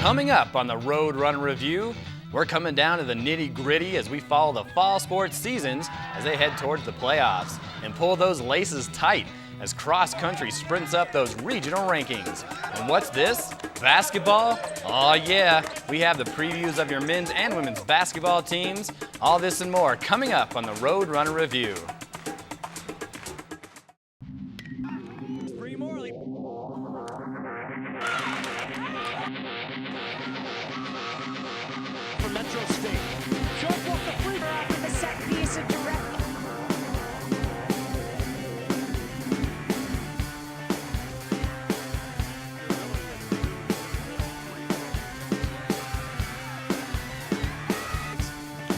Coming up on the Roadrunner Review, we're coming down to the nitty-gritty as we follow the fall sports seasons as they head towards the playoffs and pull those laces tight as cross-country sprints up those regional rankings. And what's this? Basketball? Oh yeah, we have the previews of your men's and women's basketball teams. All this and more coming up on the Roadrunner Review. For Metro State. Jump off the free throw with the set piece and direct.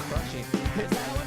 Crushing. Hit that one.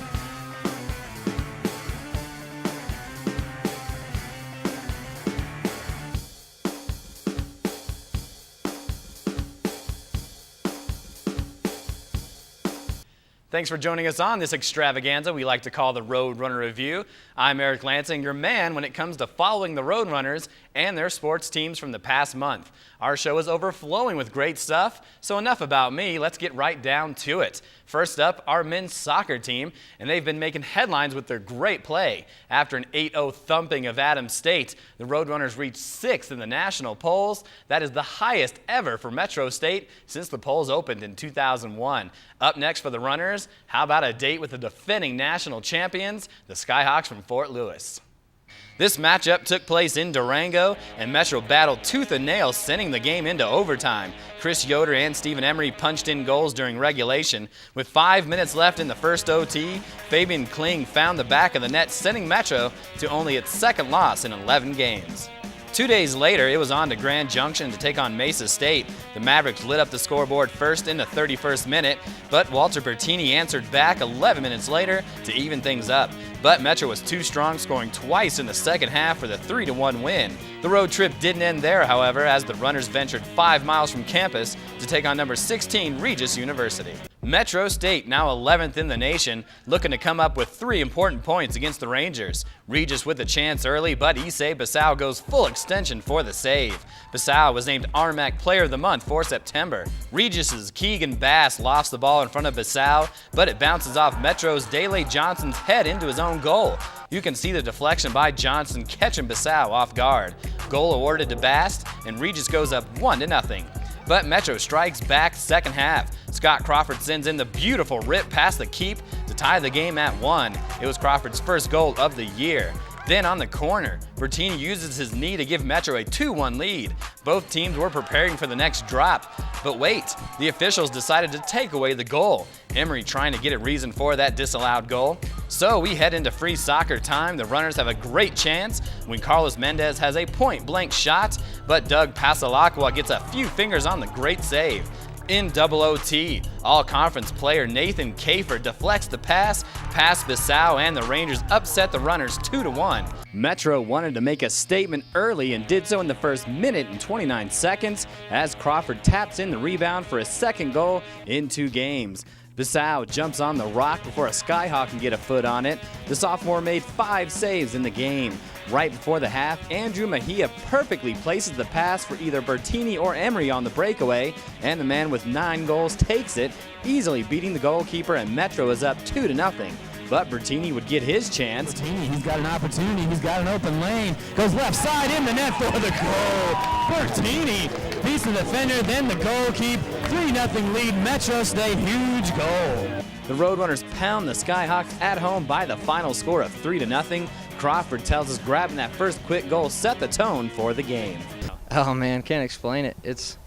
Thanks for joining us on this extravaganza we like to call the Roadrunner Review. I'm Eric Lansing, your man when it comes to following the Roadrunners and their sports teams from the past month. Our show is overflowing with great stuff, so enough about me, let's get right down to it. First up, our men's soccer team, and they've been making headlines with their great play. After an 8-0 thumping of Adams State, the Roadrunners reached 6th in the national polls. That is the highest ever for Metro State since the polls opened in 2001. Up next for the Runners, how about a date with the defending national champions, the Skyhawks from Fort Lewis. This matchup took place in Durango, and Metro battled tooth and nail, sending the game into overtime. Chris Yoder and Stephen Emery punched in goals during regulation. With 5 minutes left in the first OT, Fabian Kling found the back of the net, sending Metro to only its second loss in 11 games. 2 days later, it was on to Grand Junction to take on Mesa State. The Mavericks lit up the scoreboard first in the 31st minute, but Walter Bertini answered back 11 minutes later to even things up. But Metro was too strong, scoring twice in the second half for the 3-1 win. The road trip didn't end there, however, as the Runners ventured 5 miles from campus to take on number 16 Regis University. Metro State, now 11th in the nation, looking to come up with 3 important points against the Rangers. Regis with a chance early, but Issei Bissau goes full extension for the save. Bissau was named RMAC Player of the Month for September. Regis's Keegan Bass lofts the ball in front of Bissau, but it bounces off Metro's Dele Johnson's head into his own goal. You can see the deflection by Johnson catching Bissau off guard. Goal awarded to Bass, and Regis goes up 1-0. But Metro strikes back second half. Scott Crawford sends in the beautiful rip past the keep to tie the game at 1. It was Crawford's first goal of the year. Then on the corner, Bertini uses his knee to give Metro a 2-1 lead. Both teams were preparing for the next drop. But wait, the officials decided to take away the goal. Emery trying to get a reason for that disallowed goal. So we head into free soccer time. The Runners have a great chance when Carlos Mendez has a point-blank shot, but Doug Pasalacqua gets a few fingers on the great save. In double OT, all-conference player Nathan Kafer deflects the pass past Bissau, and the Rangers upset the Runners 2-1. Metro wanted to make a statement early and did so in the first minute and 29 seconds as Crawford taps in the rebound for his second goal in 2 games. Bissau jumps on the rock before a Skyhawk can get a foot on it. The sophomore made 5 saves in the game. Right before the half, Andrew Mejia perfectly places the pass for either Bertini or Emery on the breakaway, and the man with 9 goals takes it, easily beating the goalkeeper, and Metro is up 2-0. But Bertini would get his chance. Bertini, he's got an opportunity, he's got an open lane, goes left side in the net for the goal. Bertini beats the defender, then the goal keep. 3-0 lead, Metro State, huge goal. The Roadrunners pound the Skyhawks at home by the final score of 3-0. Crawford tells us grabbing that first quick goal set the tone for the game. Oh man, can't explain it. It's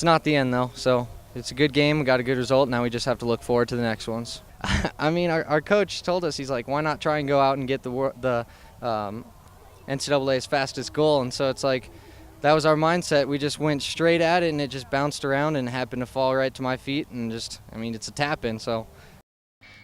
not the end though, so it's a good game. We got a good result. Now we just have to look forward to the next ones. I mean, our coach told us, he's like, why not try and go out and get the NCAA's fastest goal? And so it's like, that was our mindset. We just went straight at it, and it just bounced around and happened to fall right to my feet. And just, I mean, it's a tap in, so.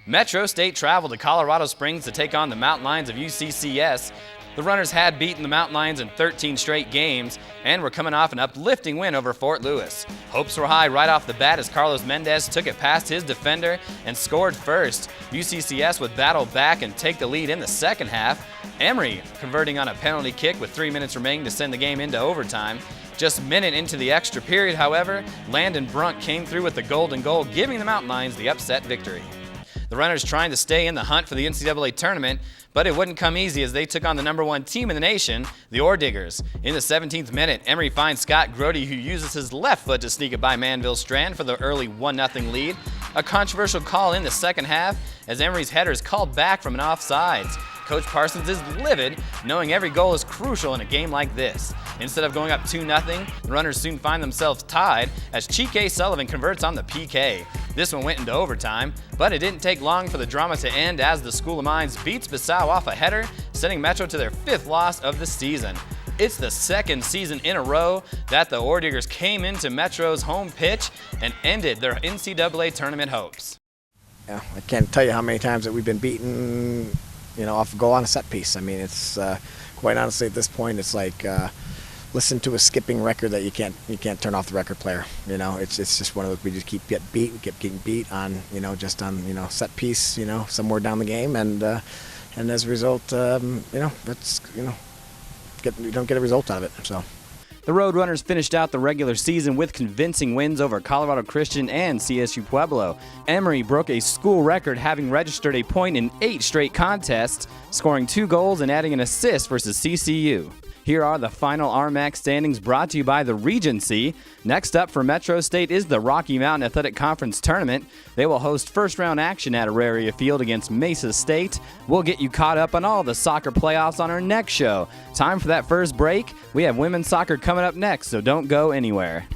Metro State traveled to Colorado Springs to take on the Mountain Lions of UCCS. The Runners had beaten the Mountain Lions in 13 straight games and were coming off an uplifting win over Fort Lewis. Hopes were high right off the bat as Carlos Mendez took it past his defender and scored first. UCCS would battle back and take the lead in the second half. Emery converting on a penalty kick with 3 minutes remaining to send the game into overtime. Just a minute into the extra period, however, Landon Brunk came through with the golden goal, giving the Mountain Lions the upset victory. The Runners trying to stay in the hunt for the NCAA tournament, but it wouldn't come easy as they took on the #1 team in the nation, the Ore Diggers. In the 17th minute, Emory finds Scott Grody, who uses his left foot to sneak it by Manville Strand for the early 1-0 lead. A controversial call in the second half as Emory's header is called back from an offsides. Coach Parsons is livid, knowing every goal is crucial in a game like this. Instead of going up 2-0, the Runners soon find themselves tied as Chike Sullivan converts on the PK. This one went into overtime, but it didn't take long for the drama to end as the School of Mines beats Bissau off a header, sending Metro to their 5th loss of the season. It's the second season in a row that the Ore Diggers came into Metro's home pitch and ended their NCAA tournament hopes. Yeah, I can't tell you how many times that we've been beaten, off a goal on a set piece. I mean, it's quite honestly at this point, it's like listen to a skipping record that you can't turn off the record player. It's just one of those, we just keep getting beat, we keep getting beat on just on set piece, somewhere down the game, and as a result, that's you don't get a result out of it. So. The Roadrunners finished out the regular season with convincing wins over Colorado Christian and CSU Pueblo. Emory broke a school record, having registered a point in 8 straight contests, scoring 2 goals and adding an assist versus CCU. Here are the final RMAC standings brought to you by the Regency. Next up for Metro State is the Rocky Mountain Athletic Conference Tournament. They will host first-round action at Auraria Field against Mesa State. We'll get you caught up on all the soccer playoffs on our next show. Time for that first break. We have women's soccer coming up next, so don't go anywhere.